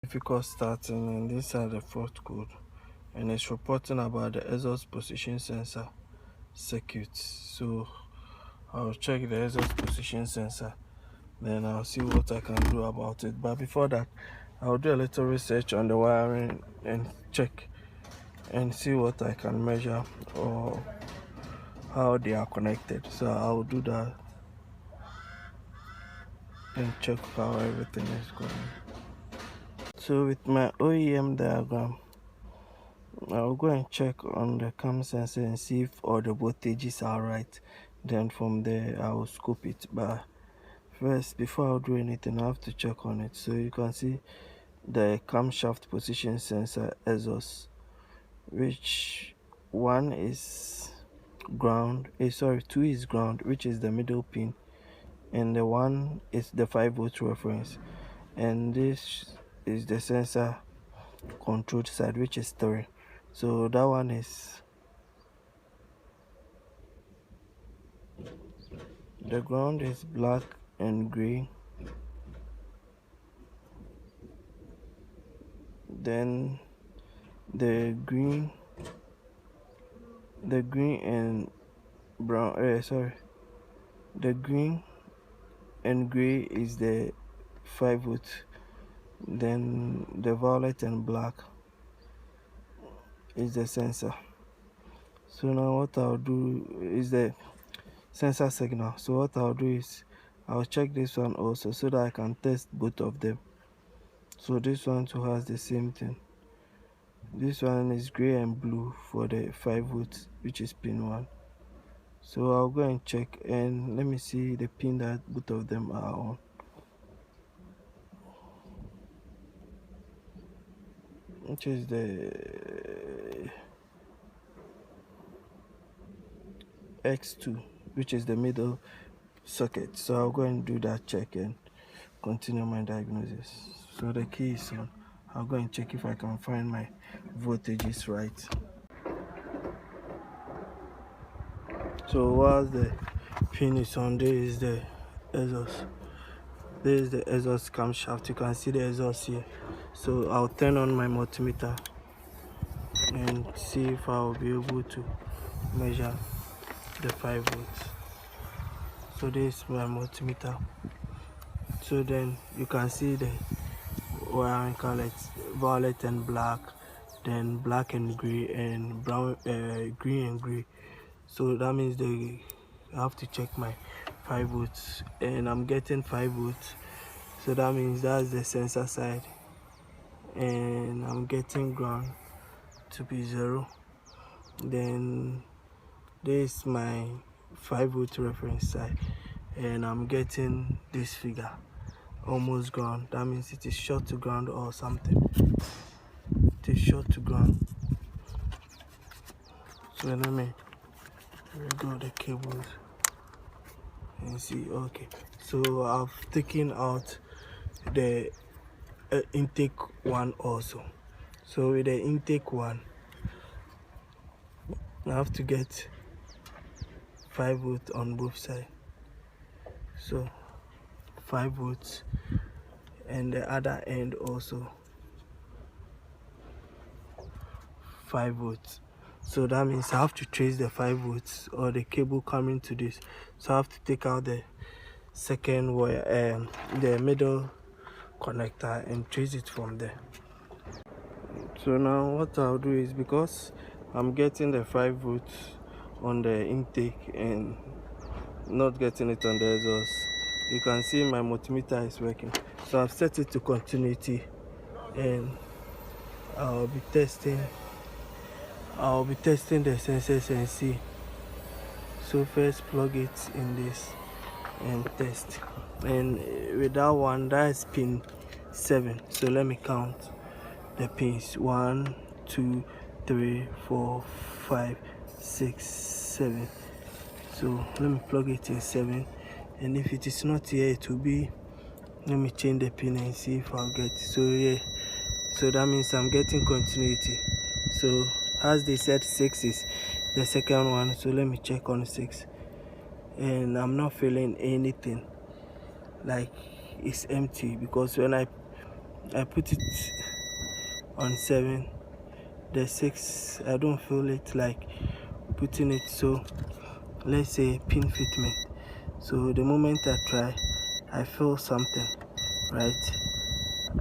Difficult starting, and these are the fourth code, and it's reporting about the exhaust position sensor circuit. So I'll check the exhaust position sensor, then I'll see what I can do about it. But before that, I'll do a little research on the wiring and check and see what I can measure or how they are connected. So I'll do that and check how everything is going. So with my OEM diagram, I'll go and check on the cam sensor and see if all the voltages are right. Then from there I'll scope it. But first, before I'll do anything, I have to check on it. So you can see the camshaft position sensor exhaust, which one is ground, two is ground, which is the middle pin, and the one is the 5-volt reference, and this is the sensor controlled side, which is 3. So that one is the ground is black and gray. Then the green and brown, the green and gray is the 5-volt. Then the violet and black is the sensor. So now what I'll do is the sensor signal. So what I'll do is I'll check this one also, so that I can test both of them. So this one too has the same thing. This one is gray and blue for the 5-volt, which is pin 1. So I'll go and check, and let me see the pin that both of them are on. Which is the X2, which is the middle socket. So I'll go and do that check and continue my diagnosis. So the key is on. I'll go and check if I can find my voltages right. So while the pin is on, there is the exhaust. There is the exhaust camshaft. You can see the exhaust here. So I'll turn on my multimeter and see if I'll be able to measure the 5 volts. So this is my multimeter. So then you can see the wiring colors, violet and black, then black and gray, and brown, green and gray. So that means I have to check my 5 volts, and I'm getting 5 volts. So that means that's the sensor side, and I'm getting ground to be 0. Then this is my 5-volt reference side, and I'm getting this figure, almost ground. That means it is short to ground or something. It is short to ground. So let me go the cables and see. Okay, so I've taken out the intake one also. So with the intake one, I have to get 5 volts on both sides. So 5 volts, and the other end also 5 volts. So that means I have to trace the 5 volts or the cable coming to this. So I have to take out the second wire, the middle connector, and trace it from there. So now what I'll do is, because I'm getting the 5 volts on the intake and not getting it on the exhaust, you can see my multimeter is working. So I've set it to continuity, and I'll be testing the sensors and see. So first plug it in this and test, and with that one, that's pin 7. So let me count the pins: 1, 2, 3, 4, 5, 6, 7. So let me plug it in 7, and if it is not here, it will be, let me change the pin and see if I'll get. So yeah, so that means I'm getting continuity. So as they said, 6 is the second one. So let me check on 6, and I'm not feeling anything, like it's empty, because when I I put it on 7, the 6 I don't feel it like putting it. So let's say pin fitment. So the moment I try, I feel something, right?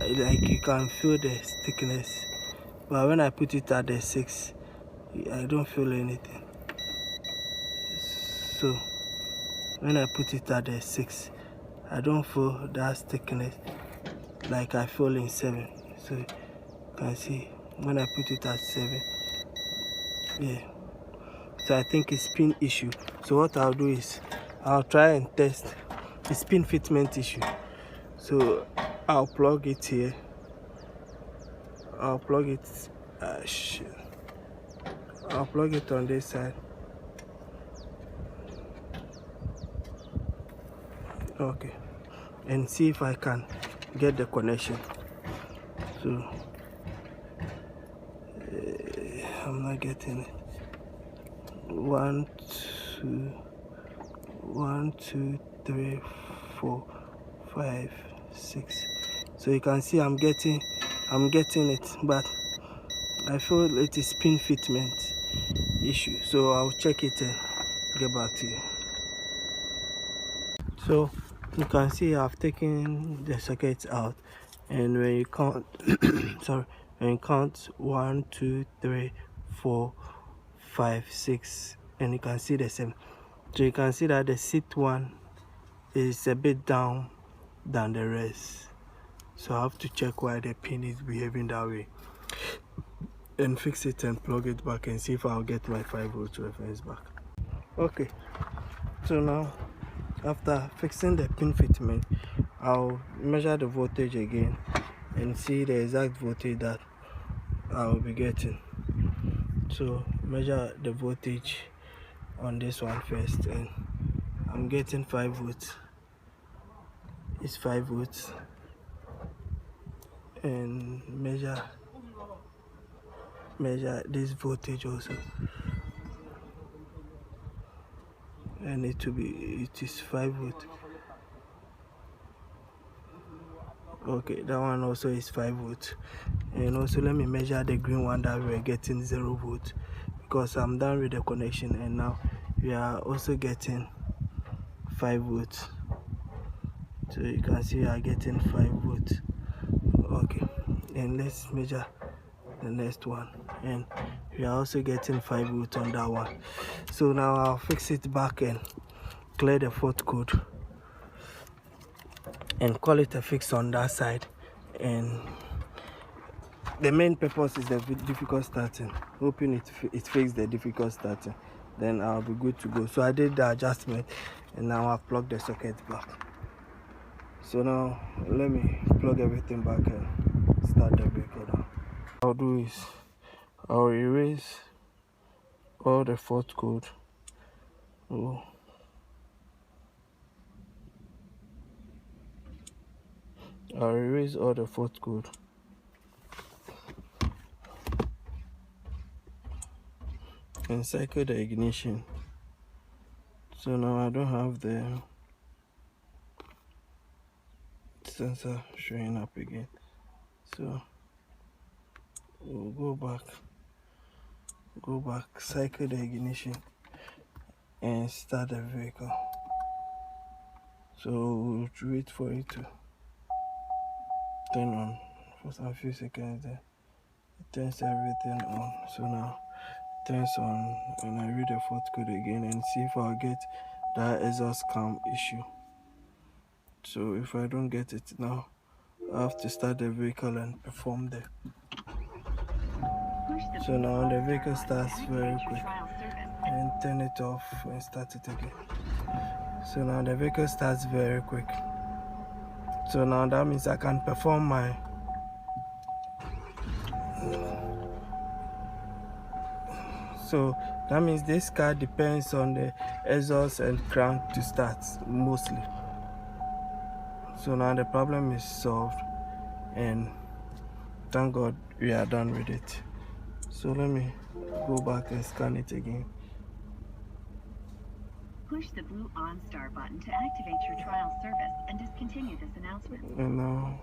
Like you can feel the thickness, but when I put it at the 6, I don't feel anything. So when I put it at the 6, I don't feel that thickness like I feel in 7. So you can see when I put it at 7, yeah. So I think it's pin issue. So what I'll do is I'll try and test the pin fitment issue. So I'll plug it here. I'll plug it. I'll plug it on this side. Okay, and see if I can get the connection. So I'm not getting it. 1 2 3 4 5 6. So you can see I'm getting it, but I feel it is pin fitment issue. So I'll check it and get back to you. So you can see I've taken the sockets out, and when you count sorry, when you count 1 2 3 4 5 6, and you can see the same. So you can see that the seat one is a bit down than the rest. So I have to check why the pin is behaving that way and fix it and plug it back and see if I'll get my 5-volt reference back. Okay, so now after fixing the pin fitment, I'll measure the voltage again and see the exact voltage that I'll be getting. So measure the voltage on this one first, and I'm getting 5 volts. It's 5 volts. And measure this voltage also, and it is 5 volts. Okay, that one also is 5 volts. And also let me measure the green one that we're getting 0 volts, because I'm done with the connection and now we are also getting 5 volts. So you can see we are getting 5 volts. Okay, and let's measure the next one, and we are also getting 5 volts on that one. So now I'll fix it back and clear the fault code and call it a fix on that side. And the main purpose is the difficult starting, hoping it fixed the difficult starting, then I'll be good to go. So I did the adjustment and now I've plugged the socket back. So now let me plug everything back and start the vehicle now. What I'll do is I'll erase all the fault code. I'll erase all the fault code and cycle the ignition. So now I don't have the sensor showing up again. So we'll go back, cycle the ignition and start the vehicle. So we'll wait for it to turn on for some few seconds. Then it turns everything on. So now it turns on, and I read the fault code again and see if I'll get that exhaust cam issue. So if I don't get it now, I have to start the vehicle and perform the. So now the vehicle starts very quick, and turn it off and start it again. So now the vehicle starts very quick. So now that means I can perform my so that means this car depends on the exhaust and crank to start mostly. So now the problem is solved, and thank God we are done with it. So let me go back and scan it again. Push the blue OnStar button to activate your trial service and discontinue this announcement. And now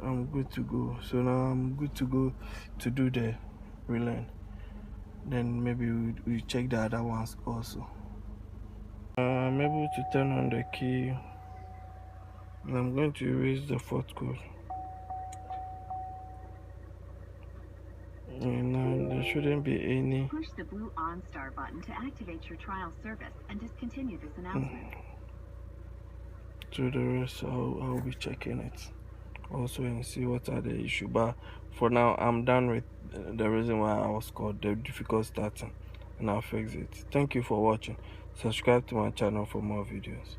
I'm good to go. So now I'm good to go to do the relearn. Then maybe we check the other ones also. I'm able to turn on the key, and I'm going to erase the fourth code. And now there shouldn't be any. Push the blue OnStar button to activate your trial service and discontinue this announcement. So the rest I'll be checking it also and see what are the issue. But for now I'm done with the reason why I was called the difficult starting, and I'll fix it. Thank you for watching. Subscribe to my channel for more videos.